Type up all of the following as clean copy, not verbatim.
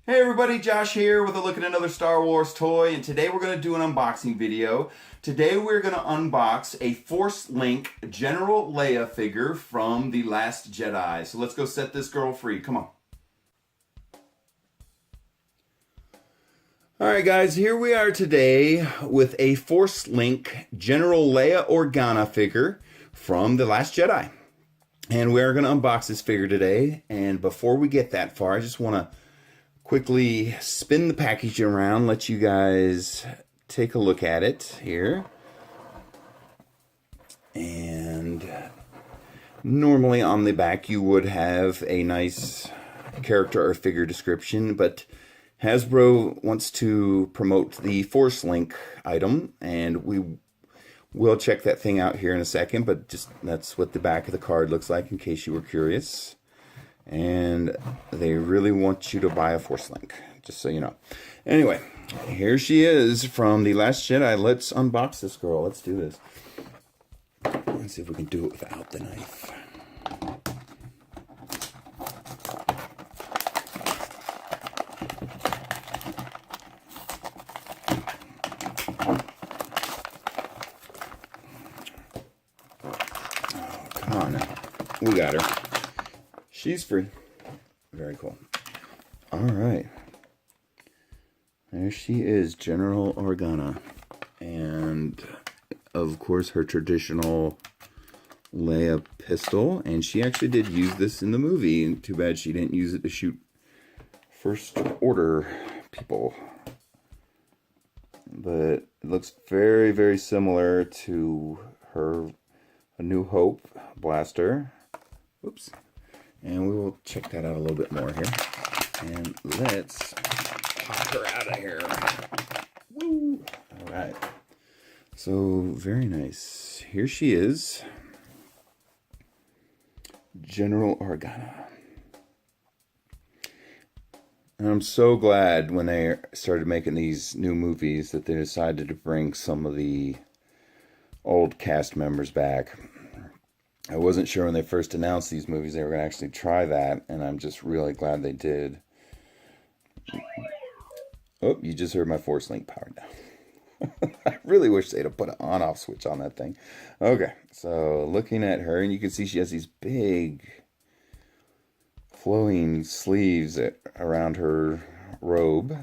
Hey everybody, Josh here with a look at another Star Wars toy, and today we're going to do an unboxing video. Today we're going to unbox a Force Link General Leia figure from The Last Jedi. So let's go set this girl free. Come on. Alright guys, here we are today with a Force Link General Leia Organa figure from The Last Jedi. And we're going to unbox this figure today, and before we get that far, I just want to quickly spin the package around, let you guys take a look at it here. And normally on the back you would have a nice character or figure description, but Hasbro wants to promote the Force Link item, and we will check that thing out here in a second, but just that's what the back of the card looks like in case you were curious. And they really want you to buy a Force Link, just so you know. Anyway, here she is from The Last Jedi. Let's unbox this girl. Let's do this. Let's see if we can do it without the knife. Oh, come on now. We got her. She's free. Very cool. Alright. There she is, General Organa. And, of course, her traditional Leia pistol. And she actually did use this in the movie. Too bad she didn't use it to shoot First Order people. But it looks very, very similar to her A New Hope blaster. Whoops. And we will check that out a little bit more here. And let's pop her out of here. Woo! Alright. So, very nice. Here she is. General Organa. And I'm so glad when they started making these new movies that they decided to bring some of the old cast members back. I wasn't sure when they first announced these movies they were going to actually try that, and I'm just really glad they did. Oh, you just heard my Force Link powered down. I really wish they'd have put an on-off switch on that thing. Okay, so looking at her, and you can see she has these big flowing sleeves around her robe,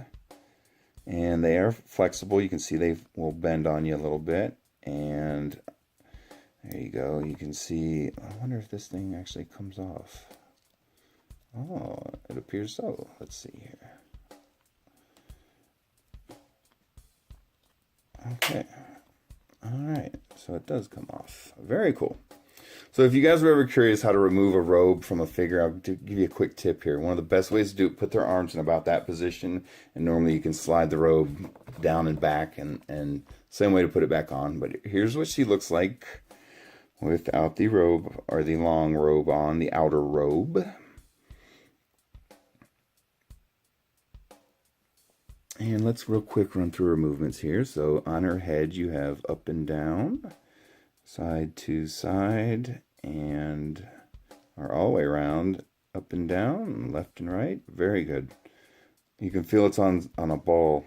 and they are flexible. You can see they will bend on you a little bit, and there you go. You can see, I wonder if this thing actually comes off. Oh, it appears so. Let's see here. Okay. Alright, so it does come off. Very cool. So if you guys were ever curious how to remove a robe from a figure, I'll give you a quick tip here. One of the best ways to do it, put their arms in about that position, and normally you can slide the robe down and back, and same way to put it back on. But here's what she looks like without the robe, or the long robe on, the outer robe. And let's real quick run through her movements here. So on her head you have up and down, side to side, and or all the way around, up and down, left and right. Very good. You can feel it's on a ball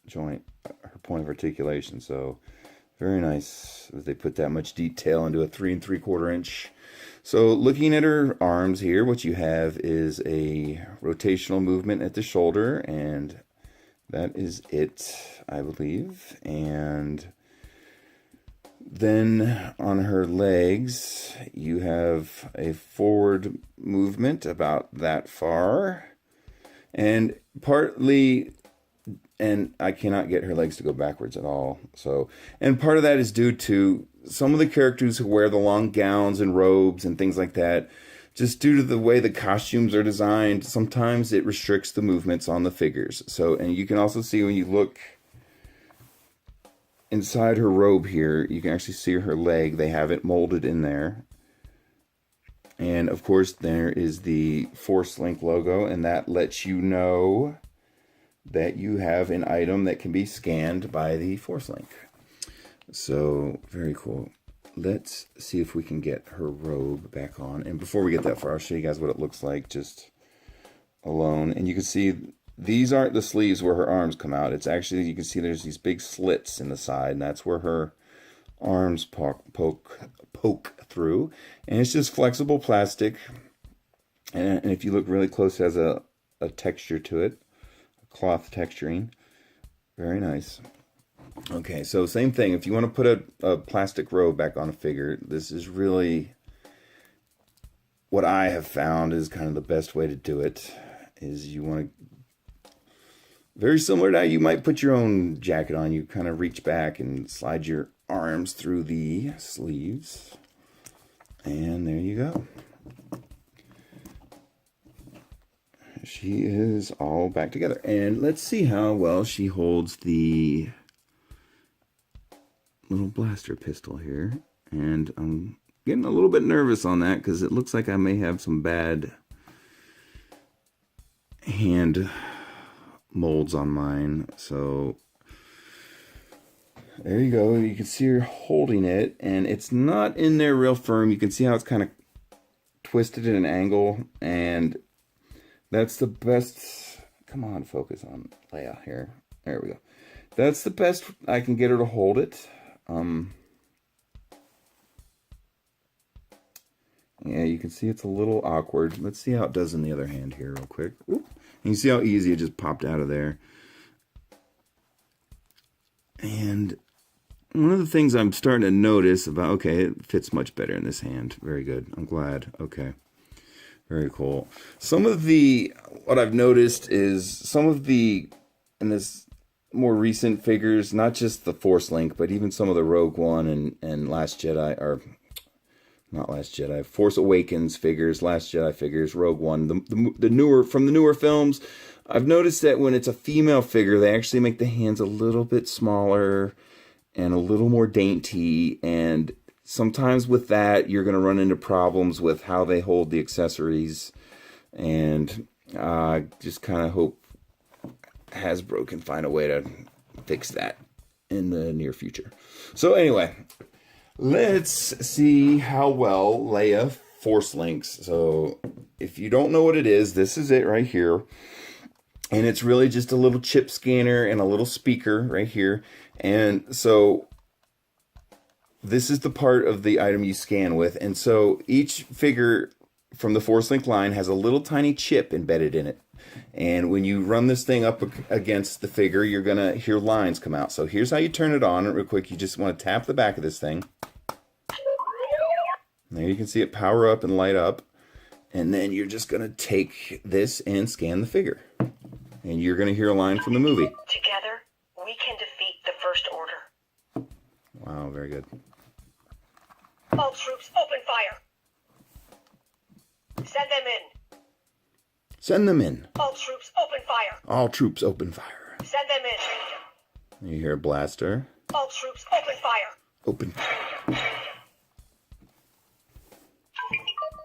joint, her point of articulation, so very nice that they put that much detail into a 3 3/4 inch. So looking at her arms here, what you have is a rotational movement at the shoulder, and that is it, I believe. And then on her legs, you have a forward movement about that far. And partly, and I cannot get her legs to go backwards at all. So, and part of that is due to some of the characters who wear the long gowns and robes and things like that. Just due to the way the costumes are designed, sometimes it restricts the movements on the figures. So, and you can also see when you look inside her robe here, you can actually see her leg. They have it molded in there. And of course, there is the Force Link logo, and that lets you know that you have an item that can be scanned by the Force Link. So, very cool. Let's see if we can get her robe back on. And before we get that far, I'll show you guys what it looks like just alone. And you can see these aren't the sleeves where her arms come out. It's actually, you can see there's these big slits in the side, and that's where her arms poke through. And it's just flexible plastic. And if you look really close, it has a texture to it, a cloth texturing. Very nice. Okay, so same thing. If you want to put a plastic robe back on a figure, this is really what I have found is kind of the best way to do it. Is you want to, very similar to how you might put your own jacket on. You kind of reach back and slide your arms through the sleeves. And there you go. She is all back together. And let's see how well she holds the little blaster pistol here. And I'm getting a little bit nervous on that because it looks like I may have some bad hand molds on mine. So there you go. You can see her holding it, and it's not in there real firm. You can see how it's kind of twisted at an angle, and that's the best. Come on, focus on Leia here. There we go. That's the best I can get her to hold it. Yeah, you can see it's a little awkward. Let's see how it does in the other hand here real quick. Ooh. You can see how easy it just popped out of there. And one of the things I'm starting to notice about, okay, it fits much better in this hand. Very good. I'm glad. Okay. Very cool. What I've noticed is some of the, in this more recent figures, not just the Force Link, but even some of the Rogue One and Last Jedi, or not Last Jedi, Force Awakens figures, Last Jedi figures, Rogue One, the newer, from the newer films, I've noticed that when it's a female figure, they actually make the hands a little bit smaller and a little more dainty, and sometimes with that, you're going to run into problems with how they hold the accessories, and just kind of hope Hasbro can find a way to fix that in the near future. So anyway, let's see how well Leia Force links. So if you don't know what it is, this is it right here. And it's really just a little chip scanner and a little speaker right here. And so this is the part of the item you scan with. And so each figure from the Force Link line has a little tiny chip embedded in it. And when you run this thing up against the figure, you're going to hear lines come out. So here's how you turn it on real quick. You just want to tap the back of this thing. There you can see it power up and light up. And then you're just going to take this and scan the figure. And you're going to hear a line from the movie. Together, we can defeat the First Order. Wow, very good. All troops, open fire. Send them in. Send them in. All troops, open fire. All troops, open fire. Send them in. You hear a blaster. All troops, open fire. Open fire.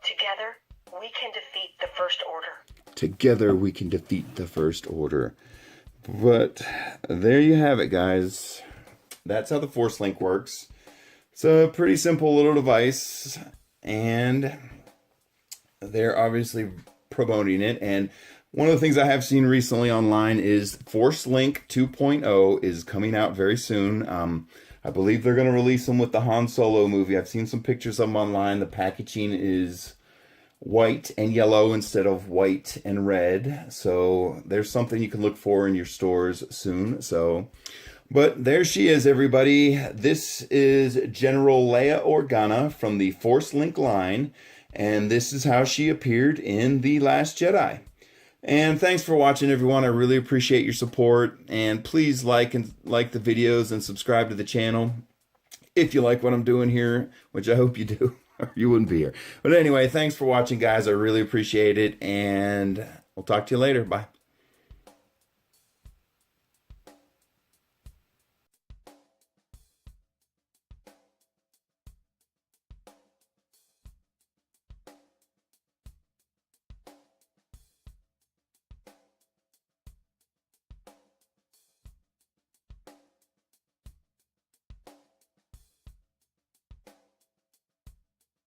Together, we can defeat the First Order. Together we can defeat the First Order. But there you have it, guys. That's how the Force Link works. It's a pretty simple little device, and they're obviously promoting it. And one of the things I have seen recently online is Force Link 2.0 is coming out very soon. I believe they're going to release them with the Han Solo movie. I've seen some pictures of them online. The packaging is white and yellow instead of white and red. So there's something you can look for in your stores soon. But there she is, everybody. This is General Leia Organa from the Force Link line. And this is how she appeared in The Last Jedi. And thanks for watching, everyone. I really appreciate your support. And please like the videos and subscribe to the channel if you like what I'm doing here, which I hope you do, or you wouldn't be here. But anyway, thanks for watching, guys. I really appreciate it. And we'll talk to you later. Bye.